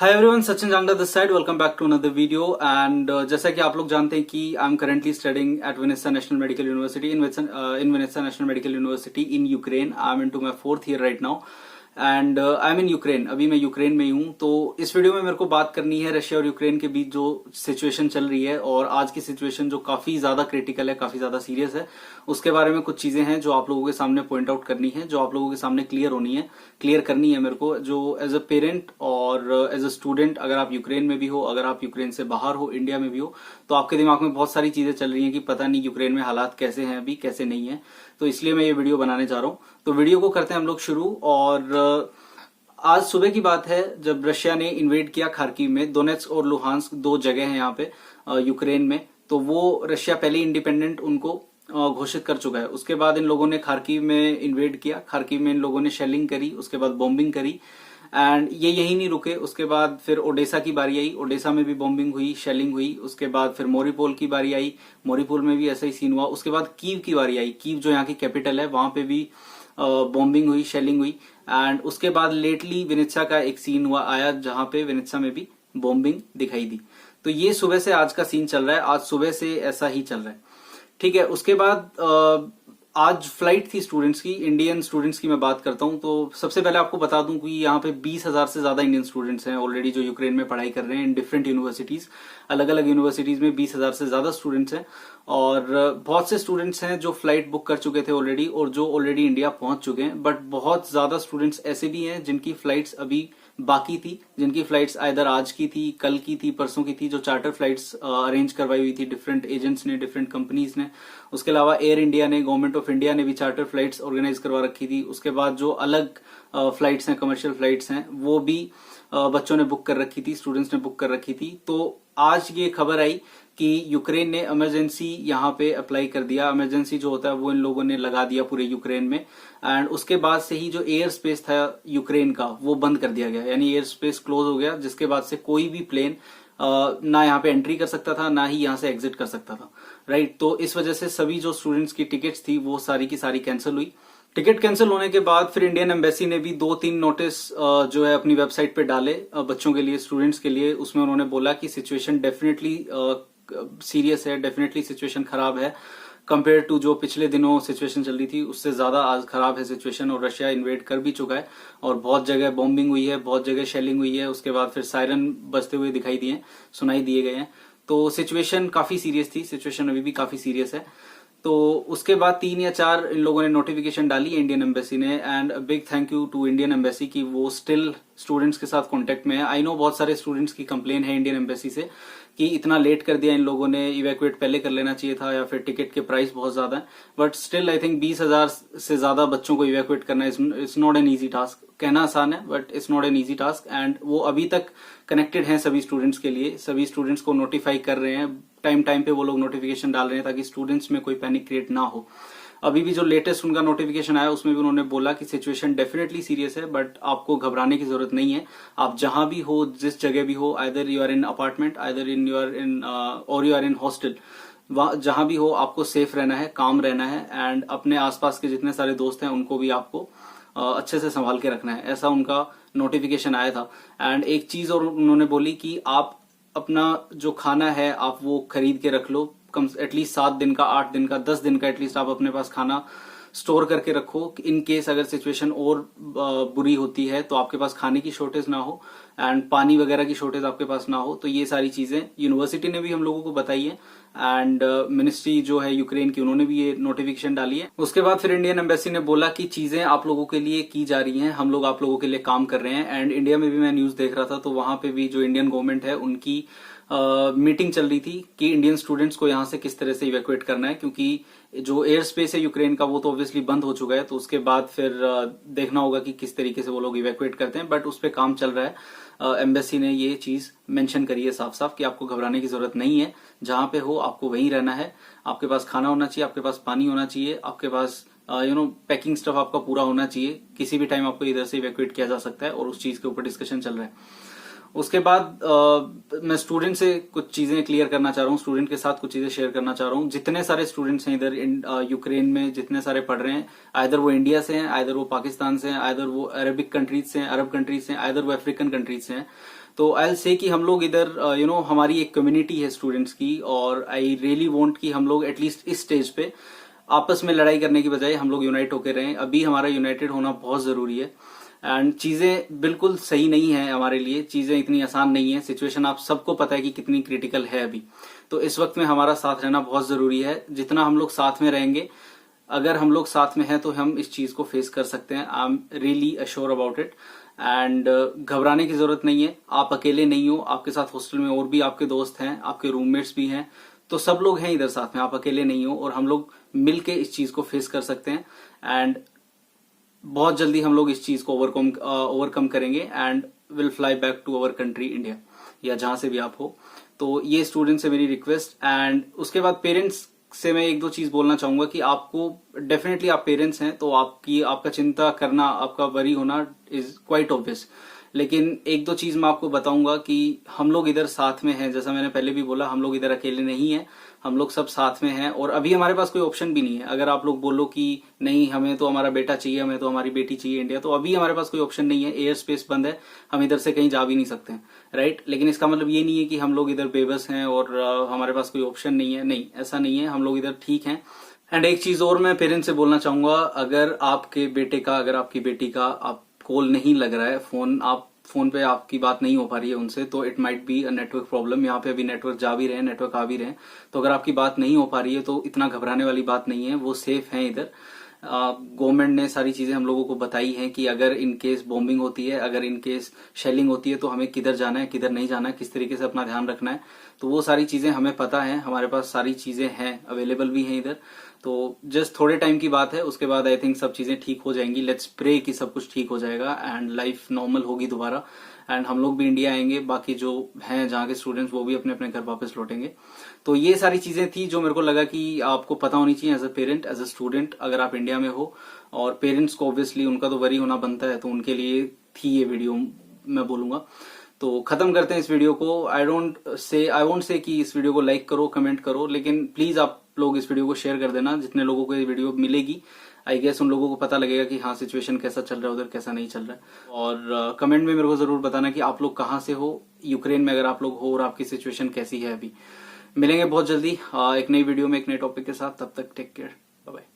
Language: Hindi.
Hi everyone, Sachin Jangra this side. Welcome back to another video. And जैसा कि आप लोग जानते हैं कि I am currently studying at Vinnytsia National Medical University in Vinnytsia National Medical University in Ukraine. I am into my fourth year right now and I am in Ukraine. अभी मैं यूक्रेन में ही हूँ। तो इस वीडियो में मेरे को बात करनी है रशिया और यूक्रेन के बीच जो सिचुएशन चल रही है, और आज की सिचुएशन जो काफी ज्यादा क्रिटिकल है, काफी ज्यादा सीरियस है, उसके बारे में कुछ चीजें हैं जो आप लोगों के सामने पॉइंट आउट करनी है, जो आप लोगों के सामने क्लियर करनी है मेरे को, जो एज अ पेरेंट और एज अ स्टूडेंट, अगर आप यूक्रेन में भी हो, अगर आप यूक्रेन से बाहर हो, इंडिया में भी हो, तो आपके दिमाग में बहुत सारी चीजें चल रही हैं कि पता नहीं यूक्रेन में हालात कैसे हैं, अभी कैसे नहीं है। तो इसलिए मैं ये वीडियो बनाने जा रहा हूँ। तो वीडियो को करते हैं हम लोग शुरू। और आज सुबह की बात है जब रशिया ने इन्वेड किया खार्किव में। दोनेत्स्क और लुहांस्क दो जगह हैं यहाँ पे यूक्रेन में। तो वो रशिया पहले इंडिपेंडेंट उनको घोषित कर चुका है। उसके बाद इन लोगों ने खार्किव में इन्वेड किया। खार्किव में इन लोगों ने शेलिंग करी, उसके बाद बॉम्बिंग करी। एंड ये यही नहीं रुके, उसके बाद फिर ओडेसा की बारी आई। ओडेसा में भी बॉम्बिंग हुई, शेलिंग हुई। उसके बाद फिर मोरिपोल की बारी आई। मोरिपोल में भी ऐसा ही सीन हुआ। उसके बाद कीव की बारी आई। कीव जो यहाँ की कैपिटल है, वहां पे भी बॉम्बिंग हुई, शेलिंग हुई। एंड उसके बाद लेटली विनित्सा का एक सीन हुआ आया, जहां पे विनित्सा में भी बॉम्बिंग दिखाई दी। तो ये सुबह से आज का सीन चल रहा है। आज सुबह से ऐसा ही चल रहा है, ठीक है। उसके बाद आज फ्लाइट थी स्टूडेंट्स की, इंडियन स्टूडेंट्स की मैं बात करता हूं। तो सबसे पहले आपको बता दूं कि यहाँ पे 20,000 से ज्यादा इंडियन स्टूडेंट्स हैं ऑलरेडी, जो यूक्रेन में पढ़ाई कर रहे हैं इन डिफरेंट यूनिवर्सिटीज। अलग अलग यूनिवर्सिटीज में 20,000 से ज्यादा स्टूडेंट्स हैं। और बहुत से स्टूडेंट्स हैं जो फ्लाइट बुक कर चुके थे ऑलरेडी, और जो ऑलरेडी इंडिया पहुंच चुके हैं। बट बहुत ज्यादा स्टूडेंट्स ऐसे भी हैं जिनकी फ्लाइट्स अभी बाकी थी, जिनकी फ्लाइट्स आइदर आज की थी, कल की थी, परसों की थी, जो चार्टर फ्लाइट्स अरेंज करवाई हुई थी डिफरेंट एजेंट्स ने, डिफरेंट कंपनीज ने। उसके अलावा एयर इंडिया ने, गवर्नमेंट ऑफ इंडिया ने भी चार्टर फ्लाइट्स ऑर्गेनाइज करवा रखी थी। उसके बाद जो अलग फ्लाइट्स हैं, कमर्शियल फ्लाइट्स हैं, वो भी बच्चों ने बुक कर रखी थी, स्टूडेंट्स ने बुक कर रखी थी। तो आज ये खबर आई कि यूक्रेन ने इमरजेंसी यहाँ पे अप्लाई कर दिया। इमरजेंसी जो होता है वो इन लोगों ने लगा दिया पूरे यूक्रेन में। एंड उसके बाद से ही जो एयर स्पेस था यूक्रेन का, वो बंद कर दिया गया, यानी एयर स्पेस क्लोज हो गया, जिसके बाद से कोई भी प्लेन ना यहाँ पे एंट्री कर सकता था, ना ही यहाँ से एग्जिट कर सकता था, राइट। तो इस वजह से सभी जो स्टूडेंट्स की टिकट्स थी वो सारी की सारी कैंसिल हुई। टिकट कैंसिल होने के बाद फिर इंडियन एम्बेसी ने भी 2-3 नोटिस जो है अपनी वेबसाइट पे डाले बच्चों के लिए, स्टूडेंट्स के लिए। उसमें उन्होंने बोला कि सिचुएशन डेफिनेटली सीरियस है, डेफिनेटली सिचुएशन खराब है। कंपेयर टू जो पिछले दिनों सिचुएशन चल रही थी, उससे ज्यादा आज खराब है सिचुएशन। और रशिया इन्वेड कर भी चुका है, और बहुत जगह बॉम्बिंग हुई है, बहुत जगह शेलिंग हुई है। उसके बाद फिर सायरन बजते हुए सुनाई दिए गए हैं। तो सिचुएशन काफी सीरियस थी, सिचुएशन अभी भी काफी सीरियस है। तो उसके बाद 3 या 4 इन लोगों ने नोटिफिकेशन डाली इंडियन एम्बेसी ने। And big thank you to Indian embassy की वो स्टिल स्टूडेंट्स के साथ कांटेक्ट में है। आई नो बहुत सारे स्टूडेंट्स की कंप्लेन है इंडियन एम्बेसी से कि इतना लेट कर दिया इन लोगों ने, इवैक्यूएट पहले कर लेना चाहिए था, या फिर टिकट के प्राइस बहुत ज्यादा है। बट स्टिल आई थिंक 20,000 से ज्यादा बच्चों को इवैक्यूएट करना it's not an easy task. कहना आसान है but it's not an easy task. And वो अभी तक कनेक्टेड हैं सभी स्टूडेंट्स के लिए, सभी स्टूडेंट्स को नोटिफाई कर रहे हैं, टाइम टाइम पे वो लोग नोटिफिकेशन डाल रहे हैं ताकि स्टूडेंट्स में कोई पैनिक क्रिएट ना हो। अभी भी जो लेटेस्ट उनका नोटिफिकेशन आया उसमें भी उन्होंने बोला कि सिचुएशन डेफिनेटली सीरियस है, बट आपको घबराने की जरूरत नहीं है। आप जहां भी हो, जिस जगह भी हो, either you are in apartment, either you are in hostel, जहां भी हो, आपको सेफ रहना है, काम रहना है। एंड अपने आसपास के जितने सारे दोस्त हैं उनको भी आपको अच्छे से संभाल के रखना है, ऐसा उनका नोटिफिकेशन आया था। एंड एक चीज और उन्होंने बोली कि आप अपना जो खाना है आप वो खरीद के रख लो, कम एटलीस्ट 7 दिन का, 8 दिन का, 10 दिन का एटलीस्ट आप अपने पास खाना स्टोर करके रखो। इन केस अगर सिचुएशन और बुरी होती है तो आपके पास खाने की शॉर्टेज ना हो, एंड पानी वगैरह की शॉर्टेज आपके पास ना हो। तो ये सारी चीजें यूनिवर्सिटी ने भी हम लोगों को बताई है, एंड मिनिस्ट्री जो है यूक्रेन की, उन्होंने भी ये नोटिफिकेशन डाली है। उसके बाद फिर इंडियन एम्बेसी ने बोला कि चीजें आप लोगों के लिए की जा रही हैं, हम लोग आप लोगों के लिए काम कर रहे हैं। एंड इंडिया में भी मैं न्यूज देख रहा था, तो वहां पे भी जो इंडियन गवर्नमेंट है उनकी मीटिंग चल रही थी कि इंडियन स्टूडेंट्स को यहां से किस तरह से इवैक्यूएट करना है, क्योंकि जो एयर स्पेस है यूक्रेन का वो तो ऑब्वियसली बंद हो चुका है। तो उसके बाद फिर देखना होगा कि किस तरीके से वो लोग इवैक्यूएट करते हैं, बट उस पर काम चल रहा है। एम्बेसी ने ये चीज मेंशन करी है साफ साफ कि आपको घबराने की जरूरत नहीं है, जहां पे हो आपको वहीं रहना है। आपके पास खाना होना चाहिए, आपके पास पानी होना चाहिए, आपके पास पैकिंग स्टफ आपका पूरा होना चाहिए। किसी भी टाइम आपको इधर से इवैक्यूएट किया जा सकता है, और उस चीज के ऊपर डिस्कशन चल रहा है। उसके बाद मैं स्टूडेंट से कुछ चीजें क्लियर करना चाह रहा हूँ, स्टूडेंट के साथ कुछ चीजें शेयर करना चाह रहा हूँ। जितने सारे स्टूडेंट्स हैं इधर यूक्रेन में, जितने सारे पढ़ रहे हैं, आइदर वो इंडिया से हैं, आइदर वो पाकिस्तान से हैं, आइदर वो अरबिक कंट्रीज से हैं, अरब कंट्रीज से हैं, आइदर वो अफ्रीकन कंट्रीज से हैं, तो आई विल से कि हम लोग इधर हमारी एक कम्युनिटी है स्टूडेंट्स की, और आई रियली वांट कि हम लोग एटलीस्ट इस स्टेज पे आपस में लड़ाई करने की बजाय हम लोग यूनाइट होकर रहें। अभी हमारा यूनाइटेड होना बहुत जरूरी है। एंड चीजें बिल्कुल सही नहीं है हमारे लिए, चीजें इतनी आसान नहीं है, सिचुएशन आप सबको पता है कि कितनी क्रिटिकल है अभी। तो इस वक्त में हमारा साथ रहना बहुत जरूरी है। जितना हम लोग साथ में रहेंगे, अगर हम लोग साथ में हैं तो हम इस चीज को फेस कर सकते हैं। I am really assure about it. And घबराने की जरूरत नहीं है, आप अकेले नहीं हो, आपके साथ हॉस्टल में और भी आपके दोस्त हैं, आपके रूममेट्स भी हैं, तो सब लोग हैं इधर साथ में, आप अकेले नहीं हो, और हम लोग मिलके इस चीज को फेस कर सकते हैं। एंड बहुत जल्दी हम लोग इस चीज को ओवरकम करेंगे and will fly back to our country India, या जहां से भी आप हो। तो ये स्टूडेंट से मेरी रिक्वेस्ट। एंड उसके बाद पेरेंट्स से मैं एक दो चीज बोलना चाहूंगा कि आपको डेफिनेटली, आप पेरेंट्स हैं तो आपका चिंता करना, आपका वरी होना इज क्वाइट ऑब्वियस। लेकिन एक दो चीज मैं आपको बताऊंगा कि हम लोग इधर साथ में हैं। जैसा मैंने पहले भी बोला, हम लोग इधर अकेले नहीं हैं, हम लोग सब साथ में हैं। और अभी हमारे पास कोई ऑप्शन भी नहीं है। अगर आप लोग बोलो कि नहीं, हमें तो हमारा बेटा चाहिए, हमें तो हमारी बेटी चाहिए इंडिया, तो अभी हमारे पास कोई ऑप्शन नहीं है। एयर स्पेस बंद है, हम इधर से कहीं जा भी नहीं सकते हैं, राइट। लेकिन इसका मतलब ये नहीं है कि हम लोग इधर बेबस हैं और हमारे पास कोई ऑप्शन नहीं है। नहीं, ऐसा नहीं है, हम लोग इधर ठीक हैं। एंड एक चीज और मैं पेरेंट्स से बोलना चाहूंगा, अगर आपके बेटे का, अगर आपकी बेटी का आप कॉल नहीं लग रहा है, फोन पे आपकी बात नहीं हो पा रही है उनसे, तो it might be a network problem. यहाँ पे अभी नेटवर्क जा भी रहे हैं, नेटवर्क आ भी रहे हैं। तो अगर आपकी बात नहीं हो पा रही है तो इतना घबराने वाली बात नहीं है, वो सेफ है इधर। गवर्नमेंट ने सारी चीजें हम लोगों को बताई हैं कि अगर इन केस बॉम्बिंग होती है, अगर इन केस शेलिंग होती है, तो हमें किधर जाना है, किधर नहीं जाना है, किस तरीके से अपना ध्यान रखना है। तो वो सारी चीजें हमें पता है, हमारे पास सारी चीजें हैं, अवेलेबल भी हैं इधर। तो जस्ट थोड़े टाइम की बात है, उसके बाद आई थिंक सब चीजें ठीक हो जाएंगी। लेट्स प्रे कि सब कुछ ठीक हो जाएगा एंड लाइफ नॉर्मल होगी दोबारा। एंड हम लोग भी इंडिया आएंगे, बाकी जो हैं जहाँ के स्टूडेंट्स वो भी अपने अपने घर वापस लौटेंगे। तो ये सारी चीजें थी जो मेरे को लगा कि आपको पता होनी चाहिए as a parent, as a student, अगर आप इंडिया में हो। और पेरेंट्स को ऑब्वियसली उनका तो वरी होना बनता है, तो उनके लिए थी ये वीडियो, मैं बोलूंगा। तो खत्म करते हैं इस वीडियो को। आई वोंट से कि इस वीडियो को लाइक करो, कमेंट करो, लेकिन प्लीज आप लोग इस वीडियो को शेयर कर देना। जितने लोगों को ये वीडियो मिलेगी, आई गेस उन लोगों को पता लगेगा कि हाँ, सिचुएशन कैसा चल रहा है उधर, कैसा नहीं चल रहा है। और कमेंट में मेरे को जरूर बताना कि आप लोग कहाँ से हो, यूक्रेन में अगर आप लोग हो, और आपकी सिचुएशन कैसी है अभी। मिलेंगे बहुत जल्दी एक नई वीडियो में, एक नए टॉपिक के साथ। तब तक टेक केयर, बाय बाय।